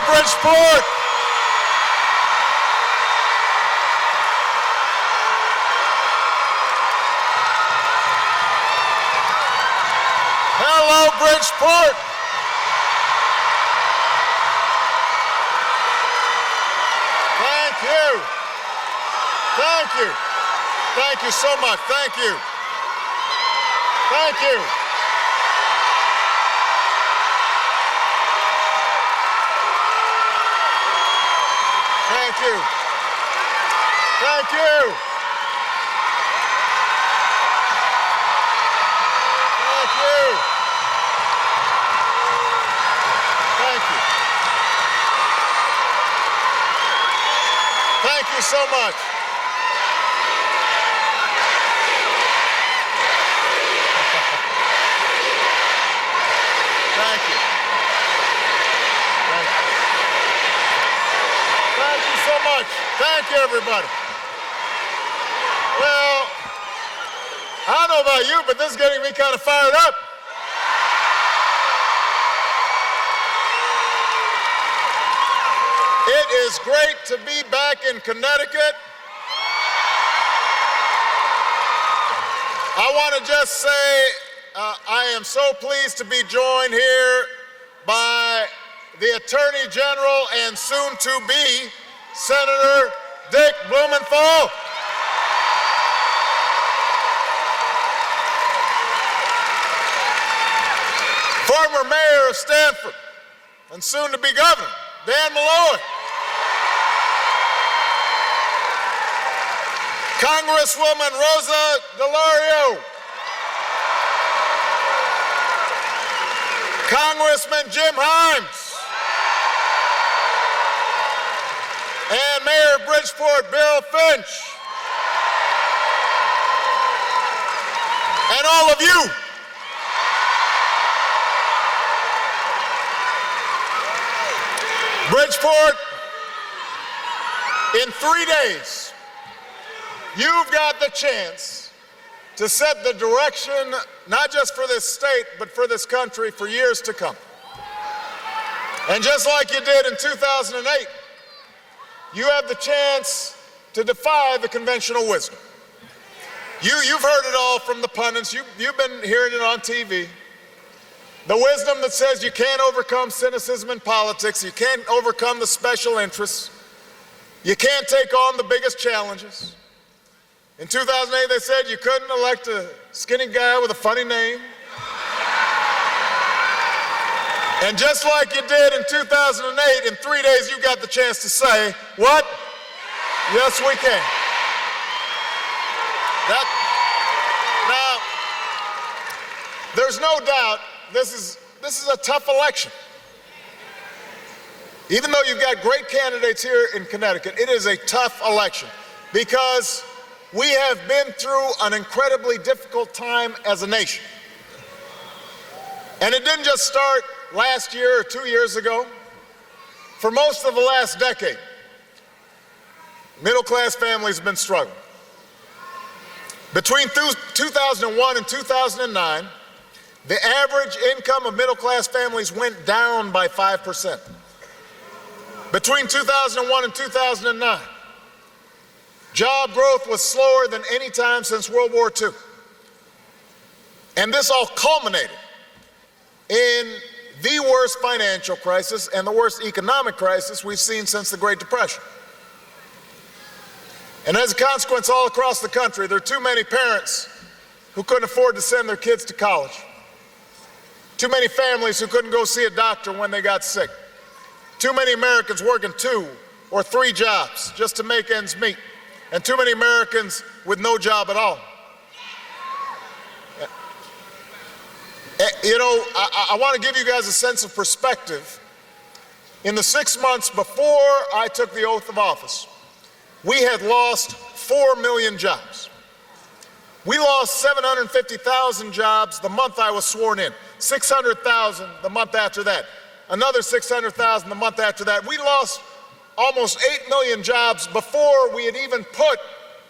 Bridgeport. Hello, Bridgeport. Thank you. Thank you. Thank you so much. Thank you. Thank you. Thank you. Thank you. Thank you. Thank you. Thank you so much. Thank you. Thank you. Thank you so much. Thank you, everybody. Well, I don't know about you, but this is getting me kind of fired up. It is great to be back in Connecticut. I want to just say I am so pleased to be joined here by the Attorney General and soon-to-be Senator Dick Blumenthal. Former Mayor of Stanford and soon-to-be Governor Dan Malloy. Congresswoman Rosa DeLauro. Congressman Jim Himes. And Mayor of Bridgeport Bill Finch. And all of you. Bridgeport, in 3 days, you've got the chance to set the direction, not just for this state, but for this country for years to come. And just like you did in 2008, you have the chance to defy the conventional wisdom. You've heard it all from the pundits. You've been hearing it on TV. The wisdom that says you can't overcome cynicism in politics, you can't overcome the special interests, you can't take on the biggest challenges. In 2008, they said you couldn't elect a skinny guy with a funny name. And just like you did in 2008, in 3 days, you got the chance to say, what? Yes, we can. Now, there's no doubt this is a tough election. Even though you've got great candidates here in Connecticut, it is a tough election because we have been through an incredibly difficult time as a nation. And it didn't just start last year or 2 years ago. For most of the last decade, middle-class families have been struggling. Between 2001 and 2009, the average income of middle-class families went down by 5%. Between 2001 and 2009, job growth was slower than any time since World War II. And this all culminated in the worst financial crisis and the worst economic crisis we've seen since the Great Depression. And as a consequence, all across the country, there are too many parents who couldn't afford to send their kids to college. Too many families who couldn't go see a doctor when they got sick. Too many Americans working 2 or 3 jobs just to make ends meet. And too many Americans with no job at all. You know, I want to give you guys a sense of perspective. In the 6 months before I took the oath of office, we had lost 4 million jobs. We lost 750,000 jobs the month I was sworn in, 600,000 the month after that, another 600,000 the month after that. We lost almost 8 million jobs before we had even put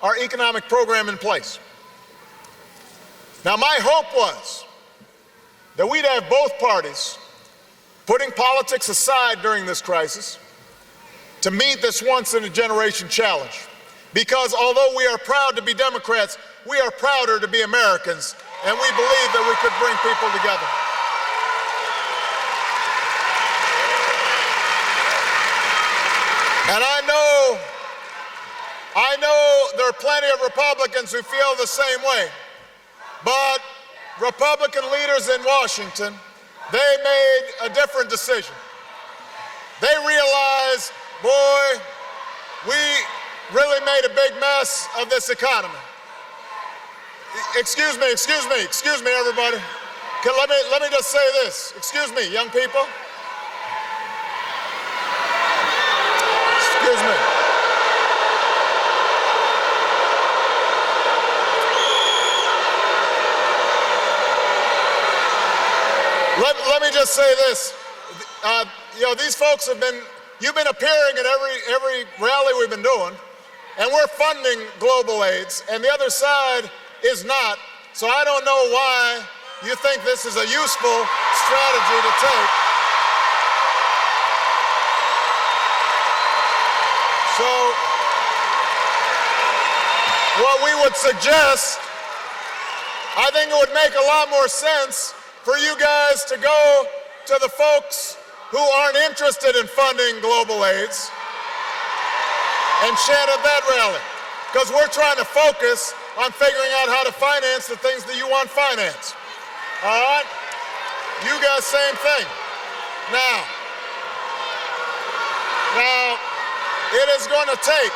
our economic program in place. Now, my hope was that we'd have both parties putting politics aside during this crisis, to meet this once-in-a-generation challenge. Because although we are proud to be Democrats, we are prouder to be Americans, and we believe that we could bring people together. And I know there are plenty of Republicans who feel the same way, but Republican leaders in Washington, they made a different decision. They realized, boy, we really made a big mess of this economy. Excuse me, everybody. Let me just say this. Excuse me, young people. Excuse me. Let me just say this. These folks you've been appearing at every rally we've been doing, and we're funding global AIDS, and the other side is not. So I don't know why you think this is a useful strategy to take. So what we would suggest, I think it would make a lot more sense for you guys to go to the folks who aren't interested in funding global AIDS and chant at that rally. Because we're trying to focus on figuring out how to finance the things that you want financed. All right? You guys, same thing. Now, it is going to take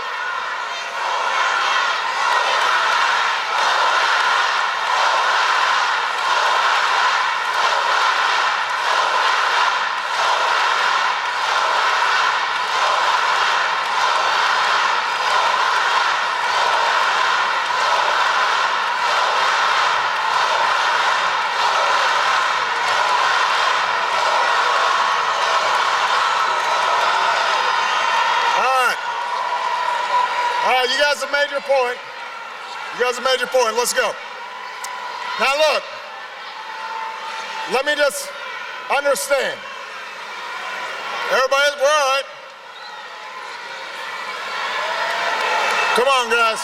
you guys have made your point. You guys have made your point. Let's go. Now look, let me just understand. Everybody, we're all right. Come on, guys.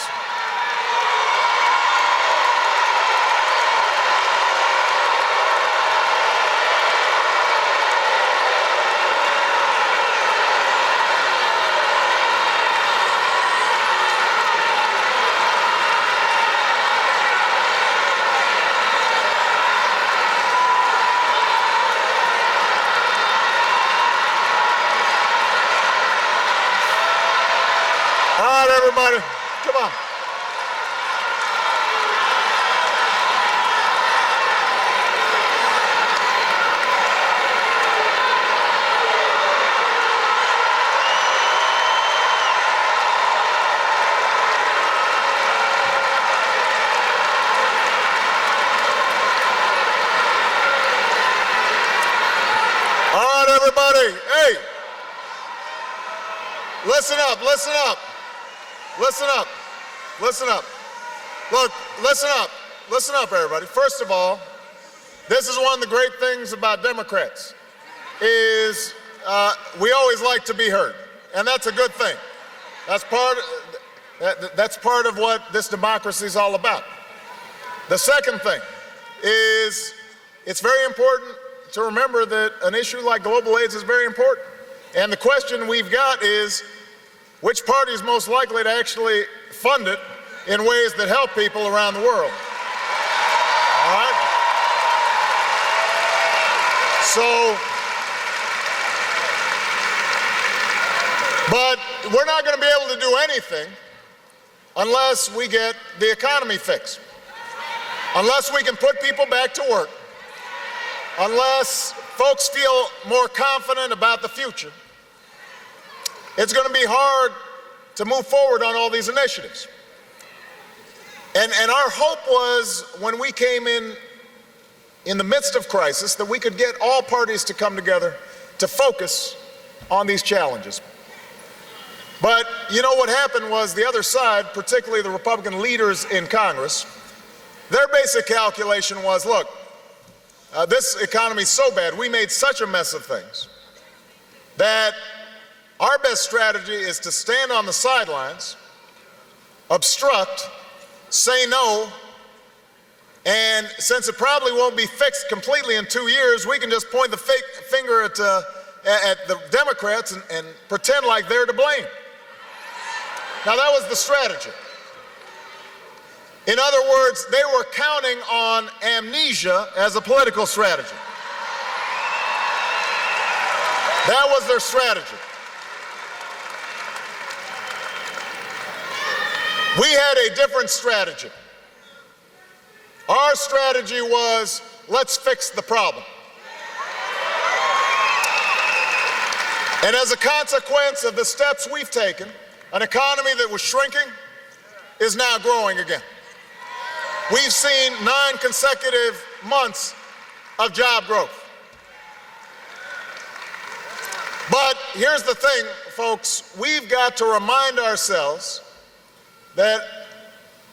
Everybody, come on. All right, everybody. Hey, listen up, listen up. Listen up, listen up. Look, listen up, everybody. First of all, this is one of the great things about Democrats, is we always like to be heard, and that's a good thing. That's part of what this democracy is all about. The second thing is it's very important to remember that an issue like global AIDS is very important. And the question we've got is, which party is most likely to actually fund it in ways that help people around the world? All right? But we're not going to be able to do anything unless we get the economy fixed, unless we can put people back to work, unless folks feel more confident about the future. It's going to be hard to move forward on all these initiatives. And our hope was, when we came in the midst of crisis, that we could get all parties to come together to focus on these challenges. But you know what happened was, the other side, particularly the Republican leaders in Congress, their basic calculation was, look, this economy is so bad, we made such a mess of things, that our best strategy is to stand on the sidelines, obstruct, say no, and since it probably won't be fixed completely in 2 years, we can just point the finger at the Democrats and pretend like they're to blame. Now, that was the strategy. In other words, they were counting on amnesia as a political strategy. That was their strategy. We had a different strategy. Our strategy was, let's fix the problem. And as a consequence of the steps we've taken, an economy that was shrinking is now growing again. We've seen 9 consecutive months of job growth. But here's the thing, folks, we've got to remind ourselves that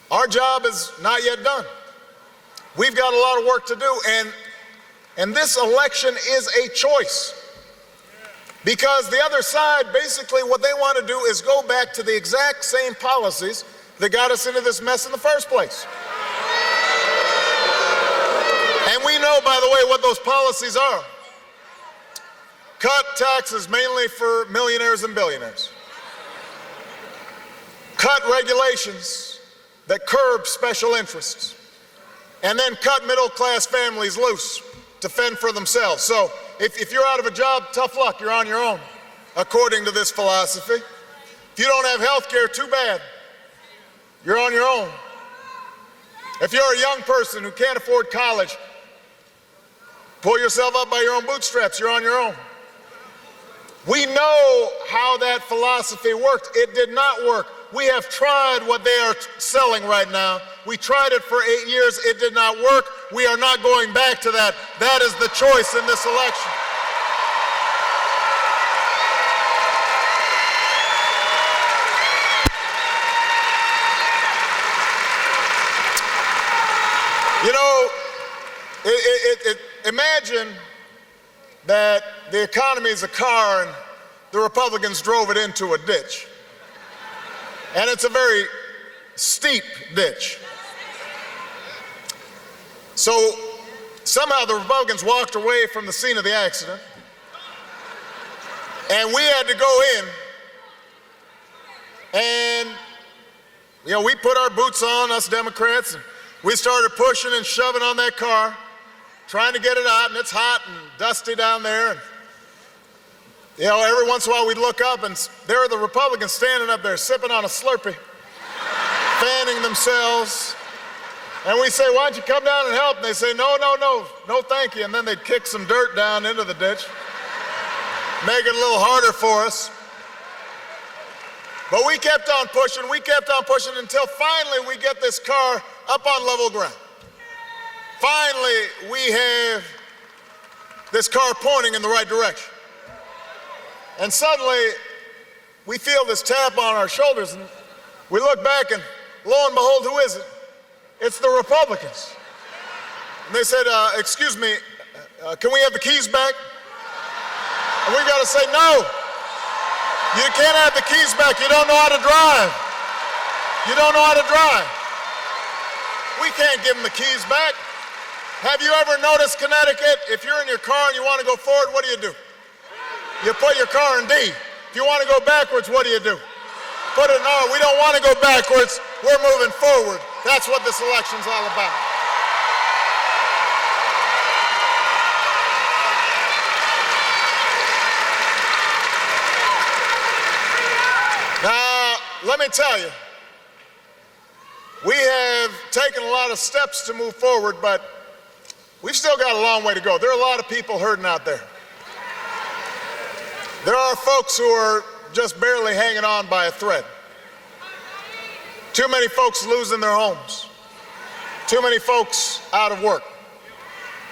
our job is not yet done. We've got a lot of work to do, and this election is a choice. Because the other side, basically what they want to do is go back to the exact same policies that got us into this mess in the first place. And we know, by the way, what those policies are. Cut taxes mainly for millionaires and billionaires. Cut regulations that curb special interests. And then cut middle-class families loose to fend for themselves. So if you're out of a job, tough luck, you're on your own, according to this philosophy. If you don't have health care, too bad, you're on your own. If you're a young person who can't afford college, pull yourself up by your own bootstraps, you're on your own. We know how that philosophy worked. It did not work. We have tried what they are selling right now. We tried it for 8 years. It did not work. We are not going back to that. That is the choice in this election. You know, imagine that the economy is a car and the Republicans drove it into a ditch. And it's a very steep ditch. So somehow the Republicans walked away from the scene of the accident, and we had to go in, and we put our boots on, us Democrats, and we started pushing and shoving on that car, trying to get it out, and it's hot and dusty down there. And, every once in a while we'd look up, and there are the Republicans standing up there sipping on a Slurpee, fanning themselves. And we say, why don't you come down and help? And they say, no, thank you. And then they'd kick some dirt down into the ditch, make it a little harder for us. But we kept on pushing until finally we get this car up on level ground. Finally, we have this car pointing in the right direction. And suddenly, we feel this tap on our shoulders, and we look back, and lo and behold, who is it? It's the Republicans. And they said, excuse me, can we have the keys back? And we got to say, no, you can't have the keys back. You don't know how to drive. You don't know how to drive. We can't give them the keys back. Have you ever noticed Connecticut? If you're in your car and you want to go forward, what do? You put your car in D. If you want to go backwards, what do? Put it in R. We don't want to go backwards. We're moving forward. That's what this election's all about. Now, let me tell you, we have taken a lot of steps to move forward, but we've still got a long way to go. There are a lot of people hurting out there. There are folks who are just barely hanging on by a thread. Too many folks losing their homes. Too many folks out of work.